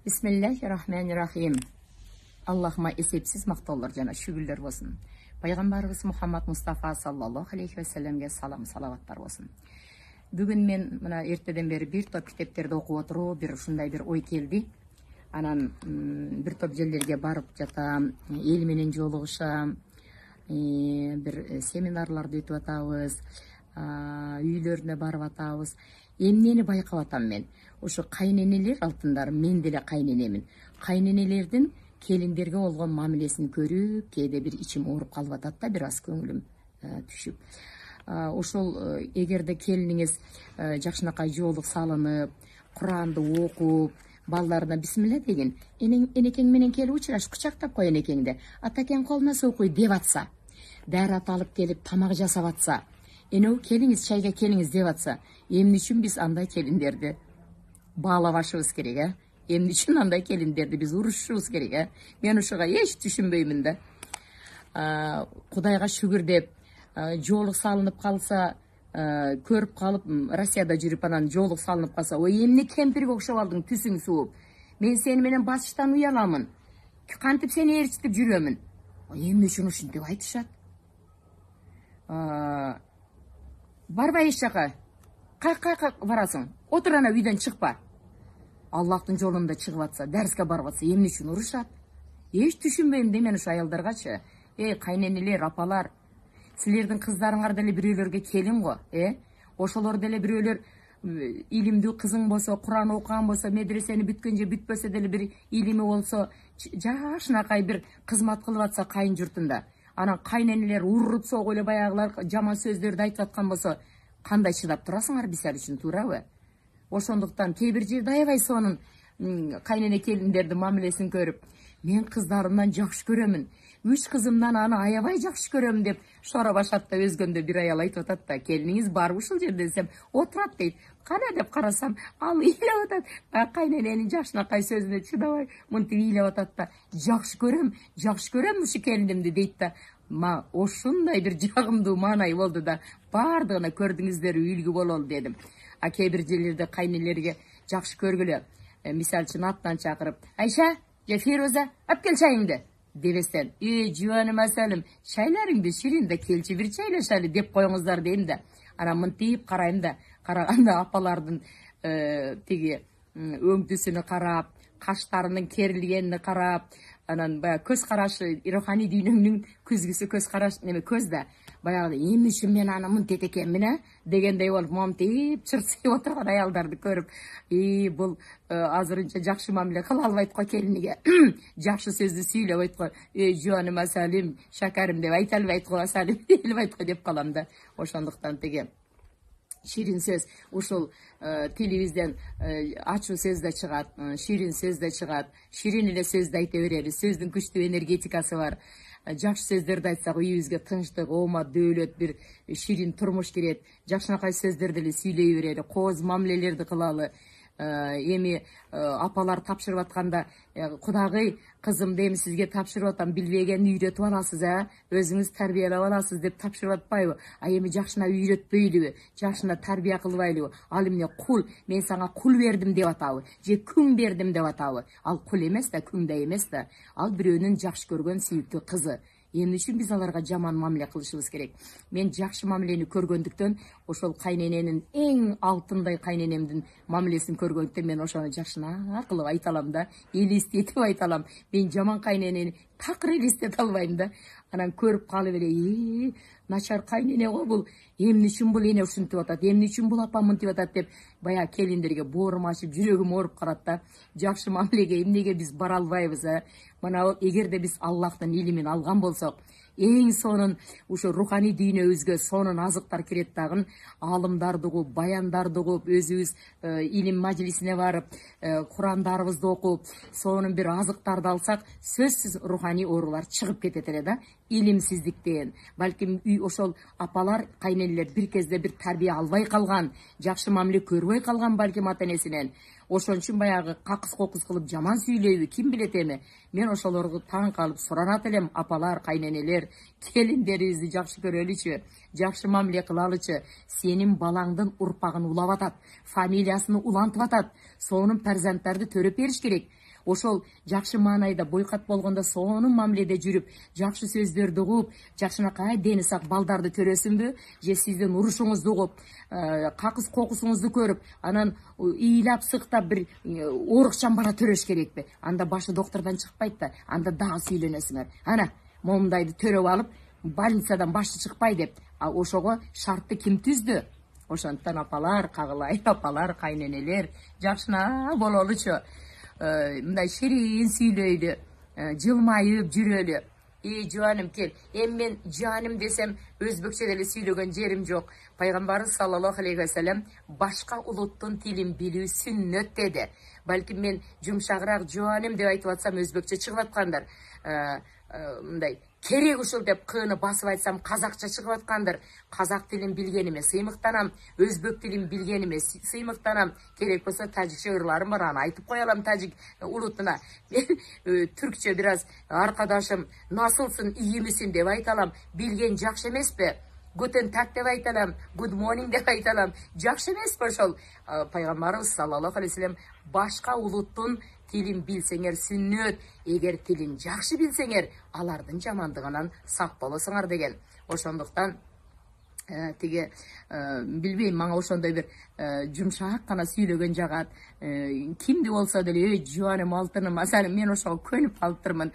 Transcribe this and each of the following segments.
Bismillahirrahmanirrahim. Allah'ıma esepsiz maqtollar jana şükürler olsun. Peygamberimiz Muhammed Mustafa sallallahu aleyhi ve sellemge salam salavatlar olsun. Bugün men mına erteden beri bir top kitapterde okup oturup bir şunday bir oy keldi. Anan bir top jellerge barıp jatam, el menen joluguşam, bir seminarlarda ötüp atabız, üylөрüne barıp atabız. Emneni bayqap atam men. Oşo kayneneler altınдар, men деле kaynenemin. Kaynenelerдин келиндерге болгон мамилесин көрүп, кээде bir içim ооруп калып атат да, бир аз көңүлүм түшүп. Ошол эгерде келиниңиз жакшынакай жоолук салынып, Куранды окуп, балдарына бисмилла деген, энекең менен келип учураш, кучактап кой энекеңди, атакең колуна суу куй деп атса, даарат алып келип тамак жасап атса, энеу келиңиз чайга келиңиз деп атса, эмне үчүн биз андай келиндерди баалабашыбыз керек, эмне үчүн андай келиндерди биз урушушубуз керек, мен ушуга эч түшүнбөймүн да. Кудайга шүгүр деп, жоолук салынып калса, көрүп калып, Россияда жүрүп анан жоолук салынып калса, ой эмне кемпирге окшоп алдың, түсүң сууп. Мен сени менен басыштан уяламын. Кантип сени ээрчитип жүрөмүн. Эмне үчүн ушинтип айтышат? Барбай эч жака. Кайка барасың? Отур ана үйдөн чыкпа. Аллахтын жолунда чыгып атса, дәріске барып атса, эмне үчүн урушат? Эч түшүнбөйм да мен ушу аялдаргачы. Кайненелер, апалар, силердин кыздарыңар деле бирөөлөргө келин го, ошолор деле бирөөлөр илимдүү кызың болсо, Куран окуган болсо, медресени бүткөн же бүтпөсө деле бир илими болсо, жашынакай бир кызмат кылып атса кайын журтунда. Анан кайненелер уруп согуп эле баягылар жаман сөздөрдү айтып аткан болсо, кандай чыдап турасыңар бисер үчүн, туурабы? Ошондуктан кээ бир жерде аябай сонун кайнене келиндердин мамилесин көрүп, мен кыздарымдан жакшы көрөмүн, 3 кызымдан аны аябай жакшы көрөмүн деп шора башатта өзгөндө бир аял айтып атат да, келиниңиз барбы ушул жерде десем, отурат дейт. Кана деп карасам, ал ыйлап атат. Кайнененин жакшынакай сөзүнө чыдабай мынтип ыйлап атат да, жакшы көрөм ушу келинимди дейт да. Ошундай бир жагымдуу маанай болду да, бардыгына көрдүңүздөр үлгү бололу дедим. Кээ бир жерлерде кайнелерге жакшы көргүлө, мисалы үчүн аттан чакырып, Айша, же Фироза, алып кел чайыңды дебестен, жуаным асалым, чайларыңды ширин да келчи бир чайлашалы деп коюңуздар дейм да. Анан мынтип карайм да, караганда апалардын тиги өңтүсүнө карап, каштарынын керилгенине карап, анан баягы көз карашы, руханий дүйнөңнүн күзгүсү көз караш, көз да баягы эмне үчүн мен аны мынтет экенмин дегендей болуп, момтип чырсыйып отурган аялдарды көрүп, бул азырынча жакшы мамиле кыла албайт го келиниге, жакшы сөздү сүйлөп айт го, жуаным асалим, шакарым деп айта албайт го, асалим дей албайт го деп калам да. Ошондуктан теге ширин сөз, ушул тилибизден ачуу сөз да чыгат, ширин сөз да чыгат, ширин эле сөздү айта берели, сөздүн күчтүү энергетикасы бар. Жакшы сөздөрдү айтсак, үйүбүзгө тынчтык, оомат, дөөлөт, бир ширин турмуш кирет. Жакшынакай сөздөрдү эле сүйлөй берели, кооз мамилелерди кылалы. Эми апалар тапшырып атканда, кудагый кызым дейм сизге тапшырып атам, билбегенди үйрөтүп аласыз, өзүңүз тарбиялап аласыз деп тапшырып атпайбы? Эми жакшына үйрөтпөйлүбү, жакшына тарбия кылбайлыбы? Ал эмне кул, мен сага кул бердим деп атабы, же күң бердим деп атабы? Ал кул эмес да, күң да эмес да. Ал бирөөнүн жакшы көргөн сүйүктүү кызы. Эмне үчүн биз аларга жаман мамиле кылышыбыз керек? Мен жакшы мамилени көргөндүктөн, ошол кайнененин эң алтындай кайненемдин мамилесин көргөндүктөн мен ошону жакшына кылып айта алам да, элестетип айта алам. Мен жаман кайненени такыр элестете албайм да. Анан көрүп калып эле, начар кайнене го бул, эмне үчүн бул эне ушинтип атат, эмне үчүн бул апам мынтип атат деп баягы келиндерге боорум ачып, жүрөгүм ооруп калат да. Жакшы мамилеге эмнеге биз бара албайбыз? Мына эгерде биз Аллахтын илимин алган болсок, эң сонун ушу руханий дүйнөбүзгө сонун азыктар кирет дагы, алымдарды угуп, баяндарды угуп, өзүбүз илим мажлисине барып, Курандарыбызды окуп, сонун бир азыктарды алсак, сөзсүз руханий оорулар чыгып кетет эле да, илимсиздиктен. Балким ошол апалар, кайненелер бир кезде бир тарбия албай калган, жакшы мамиле көрбөй калган балким ата энесинен. Ошон үчүн баягы какыс-кокус кылып жаман сүйлөйбү, ким билет эми? Мен ошолорго таң калып суранат элем, апалар, кайненелер, келиндерибизди жакшы көрөлүчү, жакшы мамиле кылалычы. Сенин балаңдын урпагын улап атат, фамилиясын улантып атат, сонун перзенттарды төрөп бериш керек. ошол жакшы маанайда бойкат болгондо сонун мамиледе жүрүп, жакшы сөздөрдү угуп, жакшынакай дени сак балдарды көрөсүңбү, же сиздин урушуңузду угуп, какыс кокусуңузду көрүп, анан ыйлап сыктап бир оорукчан бала төрөш керекпи? Анда башы доктордон чыкпайт да, анда дагы сүйлөнөсүңөр. Ана момундайды төрөп алып, больницадан башы чыкпай деп. Ошого шартты ким түздү? Ошондуктан апалар, кагылай апалар, кайненелер, жакшына бололучу. Мындай ширин сүйлөйлү, жылмайып жүрөлү. Жуаным кел. Мен жаным десем өзбекче деле сүйлөгөн жерим жок. Пайгамбарыбыз саллаллаху алейхи ва саллям башка улуттун тилин билүү сүннөт деди. Балким мен жумшагыраак жуаным деп айтып атсам өзбекче чыгып аткандар. Мындай керек ушул деп кыны басып айтсам казакча чыгып аткандыр. Казак тилин билгениме сыймыктанам, өзбек тилин билгениме сыймыктанам. Керек болсо тажикче ырларым бар, аны айтып кое алам тажик улутуна. Мен түркчө бир аз аркадашым насылсын, iyi misin деп айта алам. Билген жакшы эмеспи? Guten Tag деп айта алам, good morning деп айта алам. Жакшы эмеспи ошол? Пайгамбарыбыз саллаллаху алейхи ва саллям башка улуттун тилин билсеңер сүннөт, эгер тилин жакшы билсеңер, алардын жамандыгынан сак болосуңар деген. Ошондуктан тиги билбейм, мага ошондой бир жумшак гана сүйлөгөн жагат. Кимди болсо деле жуаным алтыным, масалан мен ошого көнүп калыптырмын.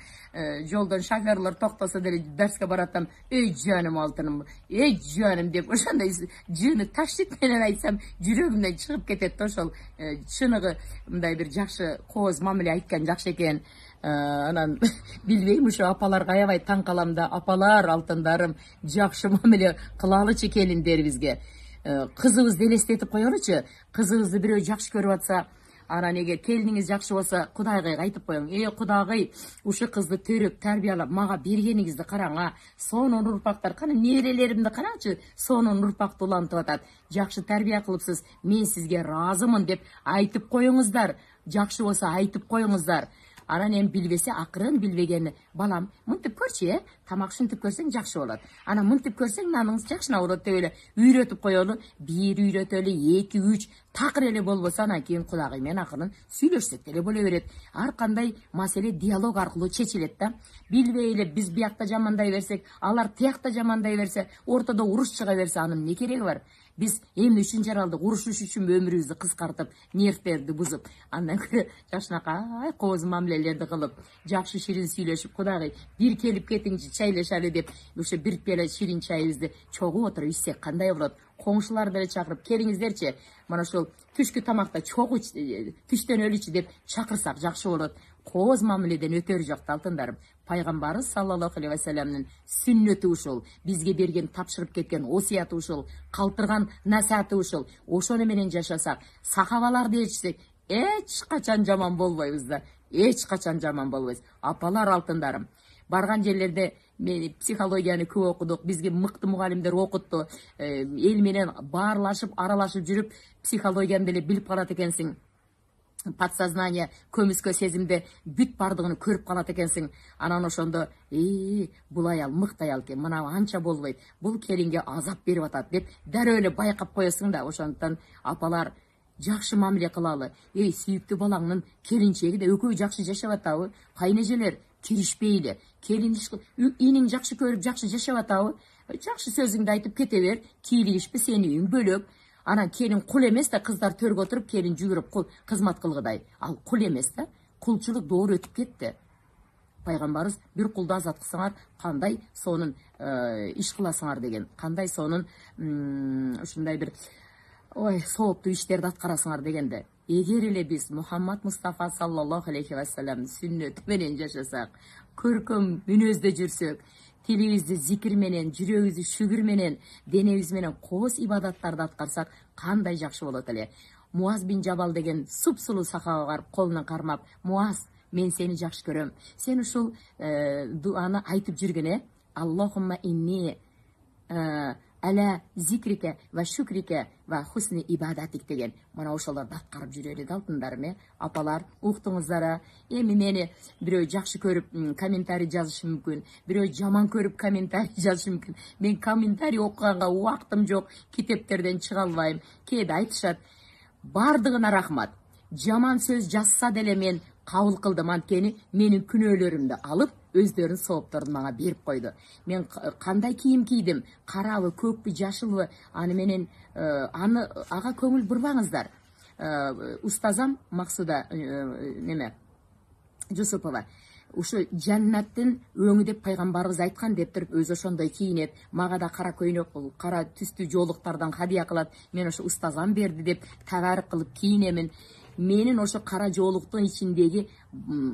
Жолдон шоферлор токтосо деле дарске баратам, жуаным алтыным, жуаным деп ошондой жыны таштик менен айтсам жүрөгүмдөн чыгып кетет. Ошол чыныгы мындай бир жакшы кооз мамиле айткан жакшы экен. Анан билбейм, ушу апаларга аябай таң калам да. Апалар, алтындарым, жакшы мамиле кылалычы келиндерибизге. Кызыбызды элестетип коелучу. Кызыбызды бирөө жакшы көрүп атса, анан эгер келиниңиз жакшы болсо, Кудайга айтып коюң. Кудагый, ушу кызды төрөп, тарбиялап мага бергениңизди караң. Сонун урпактар, кана неберелеримди караңчы, сонун урпакты улантып атат. Жакшы тарбия кылыпсыз, мен сизге ыраазымын деп айтып коюңуздар. Жакшы болсо айтып коюңуздар. Анан эми билбесе акырын билбегени, балам, мынтип көрчү, тамак ушинтип көрсөң жакшы болот. Анан мынтип көрсөң наныңыз жакшына болот деп эле үйрөтүп коелу. 1 үйрөтөлү, 2, 3, такыр эле болбосо анан кийин Кудагый менен акырын сүйлөшсөк деле боло берет. Ар кандай маселе диалог аркылуу чечилет да. Билбей эле биз биякта жамандай берсек, алар тиякта жамандай берсе, ортодо уруш чыга берсе, анын эмне кереги бар? Биз эмне үчүн жаралдык? Урушуш үчүн өмүрүбүздү кыскартып, нервтерди бузуп, андан көрө жакшынакай кооз мамилелерди кылып, жакшы ширин сүйлөшүп, Кудагый бир келип кетиңчи чайлашалы деп, ошо бир пиала ширин чайыбызды чогуу отуруп ичсек кандай болот? Коңшуларды деле чакырып, келиңиздерчи, мына ошол түшкү тамакта чогуу түштөн өлүчү деп чакырсак жакшы болот. Кооз мамиледен өтөрү жок алтындарым. Пайгамбарыбыз саллаллаху алейхи ва саллямдын сүннөтү ушул, бизге берген, тапшырып кеткен осуяты ушул, калтырган насааты ушул. Ошону менен жашасак, сахабаларды ээрчисек, эч качан жаман болбойбуз да. Эч качан жаман болбойбуз. Апалар, алтындарым, барган жерлерде мен психологияны көп окудук, бизге мыкты мугалимдер окутту. Эл менен баарлашып, аралашып жүрүп, психологияны деле билип калат экенсиң. Подсознание, көмүскө сезимде бүт бардыгын көрүп калат экенсиң. Анан ошондо, бул аял мыкты аял экен, мына анча болбойт, бул келинге азап берип атат деп дароо эле байкап коесуң да. Ошондуктан апалар жакшы мамиле кылалы. Сүйүктүү балаңдын келинчеги да экөө жакшы жашап атабы? Кайнежелер киришпейли. Келин иниң жакшы көрүп жакшы жашап атабы? Жакшы сөзүңдү айтып кете бер. Кийлигишпи, сени үйүң бөлөк. Анан келин кул эмес да, кыздар төргө отуруп, келин жүгүрүп кызмат кылгыдай. Ал кул эмес да, кулчулук доор өтүп кетти. Пайгамбарыбыз бир кулду азат кылсаңар, кандай сонун иш кыласыңар деген. Кандай сонун ушундай бир сооптуу иштерди аткарасыңар дегенде. Эгер эле биз Мухаммад Мустафа саллаллаху алейхи ва саллям сүннөтү менен жашасак, көркөм мүнөздө жүрсөк, тилибизди зикир менен, жүрөгүбүздү шүгүр менен, денебиз менен кооз ибадаттарды аткарсак, кандай жакшы болот эле. Муаз бин Жабал деген супсулуу сахаба бар, колунан кармап, Муаз, мен сени жакшы көрөм. Сен ушул дуаны айтып жүргөн, Аллахумма инни ала зикрике ва шукрике ва хусни ибадатик деген. Мына ошолорду аткарып жүрөлү да алтындарым, апалар, уктуңуздар. Эми мени бирөө жакшы көрүп комментарий жазышы мүмкүн, бирөө жаман көрүп комментарий жазышы мүмкүн. Мен комментарий окуганга убактым жок, китептерден чыга албайм. Кээде айтышат, бардыгына рахмат. Жаман сөз жазса деле мен кабыл кылдым, анткени менин күнөөлөрүмдү алып өздөрүнүн соопторун мага берип койду. Мен кандай кийим кийдим, карабы, көкпү, жашылбы, аны менен ага көңүл бурбаңыздар. Устазам Максуда неме Жусупова ушу жаннаттын өңү деп пайгамбарыбыз айткан деп туруп өзү ошондой кийинет, мага да кара көйнөк, кара түстүү жоолуктардан хадия кылат. Мен ошо устазам берди деп тагаарык кылып кийинемин. Менин ошо кара жоолуктун ичиндеги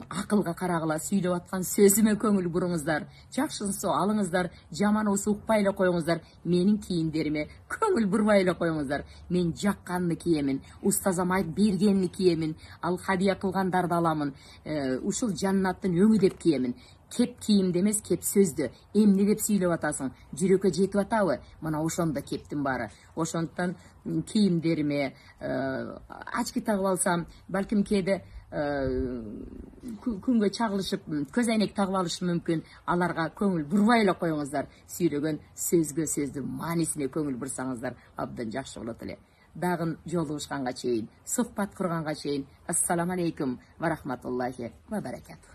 акылга карагыла сүйлөп аткан сөзүмө көңүл буруңуздар. Жакшысын алыңыздар, жаманыбысы укпай эле коюңуздар. Менин кийимдериме көңүл бурбай эле коюңуздар. Мен жакканды киемин, устазам айтып бергенini киемин, ал хадия кылгандарды аламын. Ушул жаннаттын өңү деп киемин. Кеп кийимде эмес, кеп сөздө. Эмне деп сүйлөп атасың? Жүрөккө жетип атабы? Мына ошондо кептин баары. Ошондуктан кийимдериме очки тагып алсам, балким кээде күнгө чагылышып көз айнек тагып алышым мүмкүн. Аларга көңүл бурбай эле коюңуздар. Сүйлөгөн сөзгө сөздүн маанисине көңүл бурсаңыздар абдан жакшы болот эле. Дагы жолугушканга чейин, сухбат курганга чейин, ассаламу алейкум ва рахматуллахи ва баракатух.